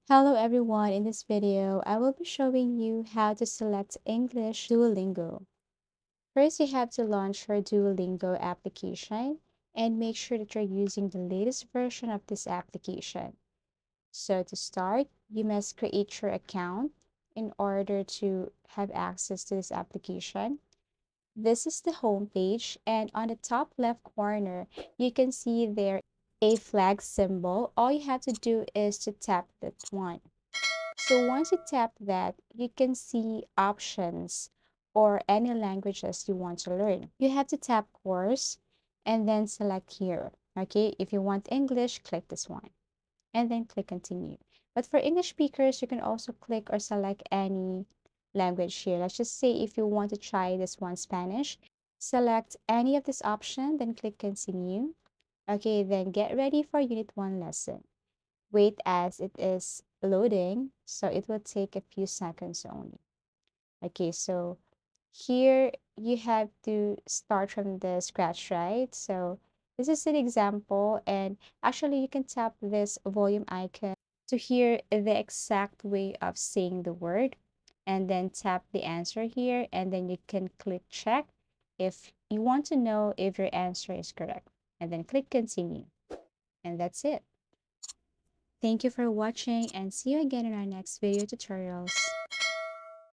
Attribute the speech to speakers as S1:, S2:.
S1: Hello everyone, in this video, I will be showing you how to select English Duolingo. First, you have to launch your Duolingo application and make sure that you're using the latest version of this application. So to start, you must create your account in order to have access to this application. This is the home page, and on the top left corner, you can see there a flag symbol. All you have to do is to tap that one. So once you tap that, you can see options or any languages you want to learn. You have to tap course and then select here. Okay, if you want English, click this one and then click continue. But for English speakers, you can also click or select any language here. Let's just say if you want to try this one Spanish, select any of this option, then click continue. Okay, then get ready for Unit 1 lesson. Wait as it is loading, so it will take a few seconds only. Okay, so here you have to start from the scratch, right? So this is an example, and actually you can tap this volume icon to hear the exact way of saying the word, and then tap the answer here, and then you can click check if you want to know if your answer is correct, and then click continue, and that's it. Thank you for watching and see you again in our next video tutorials.